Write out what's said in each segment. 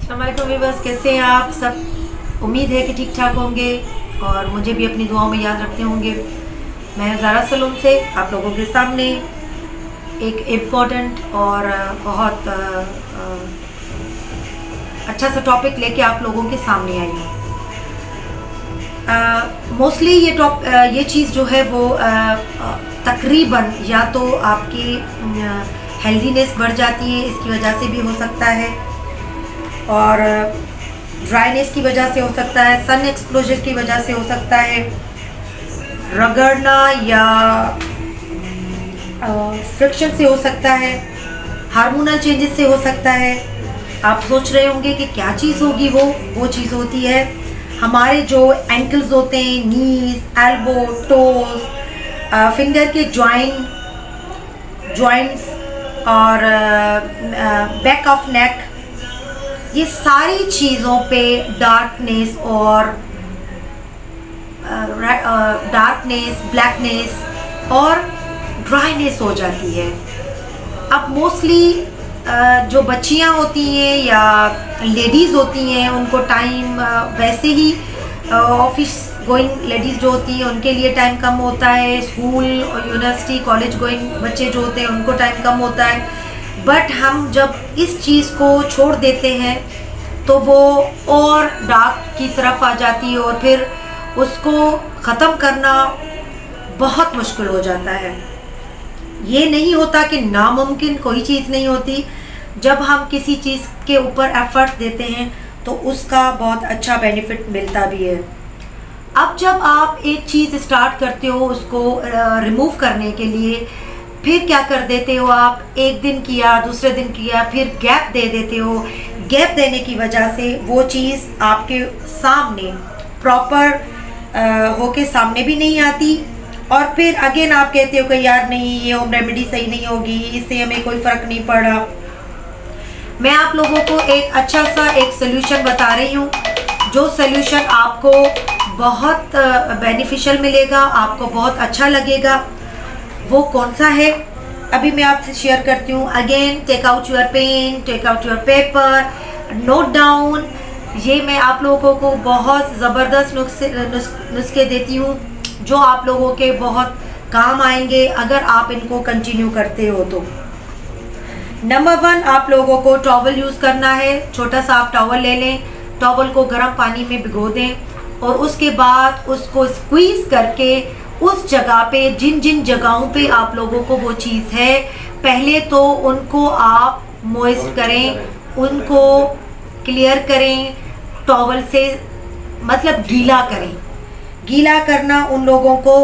अस्सलामुअलैकुम व्यूअर्स, कैसे हैं आप सब। उम्मीद है कि ठीक ठाक होंगे और मुझे भी अपनी दुआओं में याद रखते होंगे। मैं ज़ारा सलून से आप लोगों के सामने एक इम्पोर्टेंट और बहुत अच्छा सा टॉपिक लेके आप लोगों के सामने आई हूँ। मोस्टली ये चीज़ जो है वो तकरीबन या तो आपकी हेल्दीनेस बढ़ जाती है, इसकी वजह से भी हो सकता है, और ड्राइनेस की वजह से हो सकता है, सन एक्सपोजर की वजह से हो सकता है, रगड़ना या फ्रिक्शन से हो सकता है, हार्मोनल चेंजेस से हो सकता है। आप सोच रहे होंगे कि क्या चीज़ होगी। वो चीज़ होती है हमारे जो एंकल्स होते हैं, नीज, एल्बो, टोज, फिंगर के जॉइंट्स और बैक ऑफ नेक, ये सारी चीज़ों पे डार्कनेस, ब्लैकनेस और ड्राइनेस हो जाती है। अब मोस्टली जो बच्चियां होती हैं या लेडीज़ होती हैं, उनको टाइम वैसे ही ऑफिस गोइंग लेडीज़ जो होती हैं उनके लिए टाइम कम होता है, स्कूल और यूनिवर्सिटी कॉलेज गोइंग बच्चे जो होते हैं उनको टाइम कम होता है। बट हम जब इस चीज़ को छोड़ देते हैं तो वो और डार्क की तरफ आ जाती है और फिर उसको ख़त्म करना बहुत मुश्किल हो जाता है। ये नहीं होता कि नामुमकिन कोई चीज़ नहीं होती। जब हम किसी चीज़ के ऊपर एफर्ट देते हैं तो उसका बहुत अच्छा बेनिफिट मिलता भी है। अब जब आप एक चीज़ स्टार्ट करते हो उसको रिमूव करने के लिए, फिर क्या कर देते हो आप, एक दिन किया, दूसरे दिन किया, फिर गैप दे देते हो। गैप देने की वजह से वो चीज़ आपके सामने प्रॉपर होके सामने भी नहीं आती, और फिर अगेन आप कहते हो कि यार नहीं, ये होम रेमेडी सही नहीं होगी, इससे हमें कोई फ़र्क नहीं पड़ा। मैं आप लोगों को एक अच्छा सा एक सोल्यूशन बता रही हूँ, जो सोल्यूशन आपको बहुत बेनिफिशियल मिलेगा, आपको बहुत अच्छा लगेगा। वो कौन सा है अभी मैं आपसे शेयर करती हूँ। Again, take out your pen, take out your paper, note down. ये मैं आप लोगों को बहुत ज़बरदस्त नुस्खे देती हूँ जो आप लोगों के बहुत काम आएंगे अगर आप इनको कंटिन्यू करते हो तो। नंबर 1, आप लोगों को टॉवल यूज़ करना है। छोटा सा आप टॉवल ले लें, टॉवल को गर्म पानी में भिगो दें और उसके बाद उसको स्क्वीज़ करके उस जगह पे, जिन जिन जगहों पे आप लोगों को वो चीज़ है, पहले तो उनको आप मॉइस्ट करें, उनको क्लियर करें टॉवल से, मतलब गीला करें। गीला करना उन लोगों को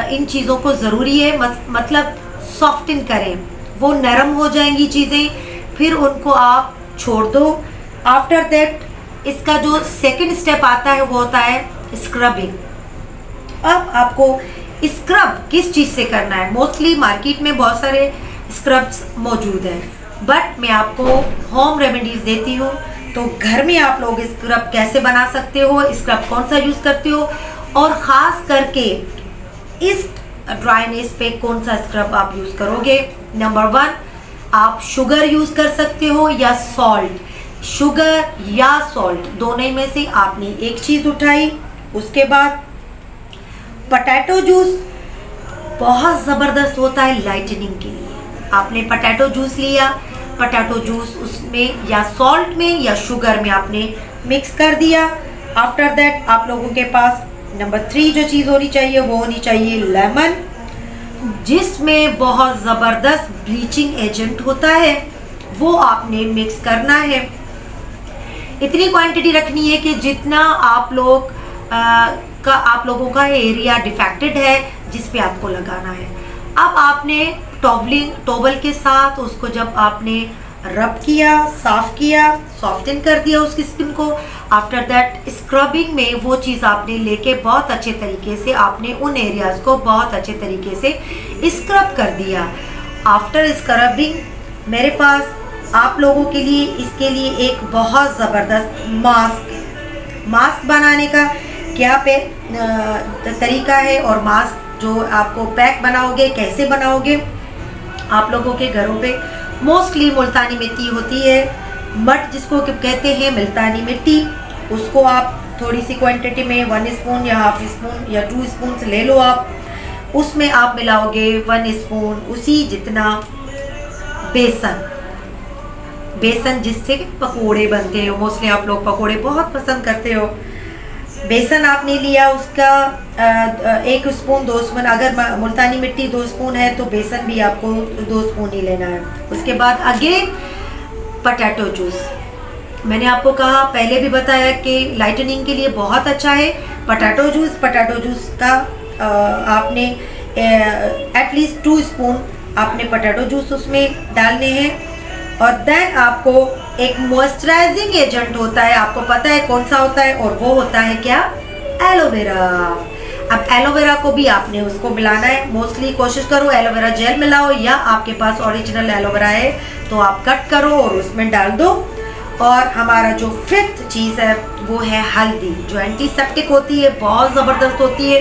इन चीज़ों को ज़रूरी है, मतलब सॉफ्टन करें, वो नरम हो जाएंगी चीज़ें, फिर उनको आप छोड़ दो। आफ्टर दैट इसका जो सेकंड स्टेप आता है वो होता है स्क्रबिंग। अब आपको स्क्रब किस चीज़ से करना है। मोस्टली मार्केट में बहुत सारे स्क्रब्स मौजूद हैं, बट मैं आपको होम रेमेडीज़ देती हूँ। तो घर में आप लोग स्क्रब कैसे बना सकते हो, स्क्रब कौन सा यूज़ करते हो, और ख़ास करके इस ड्राइनेस पे कौन सा स्क्रब आप यूज़ करोगे। नंबर 1, आप शुगर यूज़ कर सकते हो या सॉल्ट। शुगर या सॉल्ट दोनों में से आपने एक चीज़ उठाई। उसके बाद पोटैटो जूस बहुत ज़बरदस्त होता है लाइटनिंग के लिए। आपने पोटैटो जूस लिया, पोटैटो जूस उसमें या सॉल्ट में या शुगर में आपने मिक्स कर दिया। आफ्टर दैट आप लोगों के पास नंबर 3 जो चीज़ होनी चाहिए वो होनी चाहिए लेमन, जिसमें बहुत ज़बरदस्त ब्लीचिंग एजेंट होता है, वो आपने मिक्स करना है। इतनी क्वांटिटी रखनी है कि जितना आप लोगों का एरिया डिफेक्टेड है जिस पे आपको लगाना है। अब आपने टॉवल के साथ उसको जब आपने रब किया, साफ किया, सॉफ्टन कर दिया उसकी स्किन को, आफ्टर दैट स्क्रबिंग में वो चीज़ आपने लेके बहुत अच्छे तरीके से आपने उन एरियाज़ को बहुत अच्छे तरीके से स्क्रब कर दिया। आफ्टर स्क्रबिंग मेरे पास आप लोगों के लिए इसके लिए एक बहुत ज़बरदस्त मास्क बनाने का क्या तरीका है, और मास्क जो आपको पैक बनाओगे कैसे बनाओगे। आप लोगों के घरों पे मोस्टली मुल्तानी मिट्टी होती है, मट जिसको कहते हैं मुल्तानी मिट्टी, उसको आप थोड़ी सी क्वांटिटी में 1 स्पून या हाफ स्पून या 2 स्पून से ले लो आप। उसमें आप मिलाओगे 1 स्पून उसी जितना बेसन, बेसन जिससे पकोड़े बनते हो, मोस्टली आप लोग पकोड़े बहुत पसंद करते हो। बेसन आपने लिया, उसका 1 स्पून 2 स्पून, अगर मुल्तानी मिट्टी 2 स्पून है तो बेसन भी आपको 2 स्पून ही लेना है। उसके बाद अगेन पटैटो जूस, मैंने आपको कहा पहले भी बताया कि लाइटनिंग के लिए बहुत अच्छा है पटैटो जूस। पटैटो जूस का आपने एटलीस्ट 2 स्पून आपने पटैटो जूस उसमें डालने हैं। और देन आपको एक मॉइस्चराइजिंग एजेंट होता है, आपको पता है कौन सा होता है, और वो होता है क्या, एलोवेरा। अब एलोवेरा को भी आपने उसको मिलाना है। मोस्टली कोशिश करो एलोवेरा जेल मिलाओ, या आपके पास ओरिजिनल एलोवेरा है तो आप कट करो और उसमें डाल दो। और हमारा जो 5th चीज़ है वो है हल्दी, जो एंटीसेप्टिक होती है, बहुत ज़बरदस्त होती है।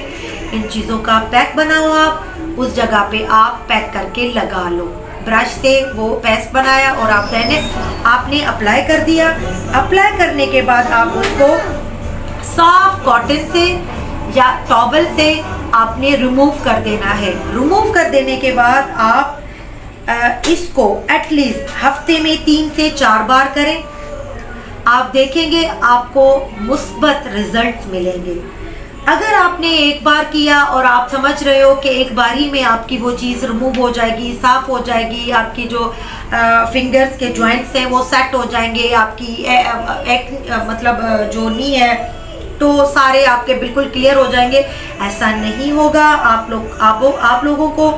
इन चीज़ों का पैक बनाओ आप, उस जगह पे आप पैक करके लगा लो। ब्रश से वो पेस्ट बनाया और आपने अप्लाई कर दिया। अप्लाई करने के बाद आप उसको सॉफ्ट कॉटन से या टॉवल से आपने रिमूव कर देना है। रिमूव कर देने के बाद आप इसको एटलीस्ट हफ्ते में 3 से 4 बार करें। आप देखेंगे आपको मुस्बत रिजल्ट्स मिलेंगे। अगर आपने एक बार किया और आप समझ रहे हो कि एक बार ही में आपकी वो चीज़ रिमूव हो जाएगी, साफ़ हो जाएगी, आपकी जो फिंगर्स के जॉइंट्स हैं वो सेट हो जाएंगे, आपकी मतलब जो नी है तो सारे आपके बिल्कुल क्लियर हो जाएंगे, ऐसा नहीं होगा। आप लोगों को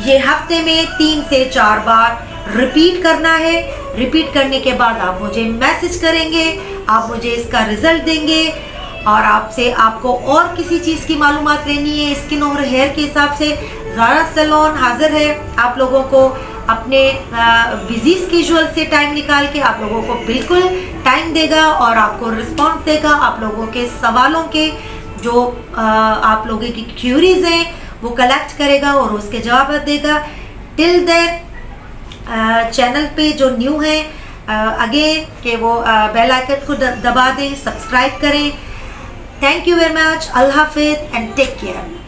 ये हफ्ते में 3 से 4 बार रिपीट करना है। रिपीट करने के बाद आप मुझे मैसेज करेंगे, आप मुझे इसका रिजल्ट देंगे। और आपको और किसी चीज़ की मालूमात लेनी है स्किन और हेयर के हिसाब से, ज़ारा सैलून हाजिर है आप लोगों को अपने बिजी स्केड्यूल से टाइम निकाल के आप लोगों को बिल्कुल टाइम देगा और आपको रिस्पॉन्स देगा। आप लोगों के सवालों के जो आप लोगों की क्यूरीज हैं वो कलेक्ट करेगा और उसके जवाब देगा। टिल देन चैनल पे जो न्यू है अगेन कि वो बेल आइकन को दबा दें, सब्सक्राइब करें। थैंक यू वेरी मच, अल्लाह हाफिज़ एंड टेक केयर।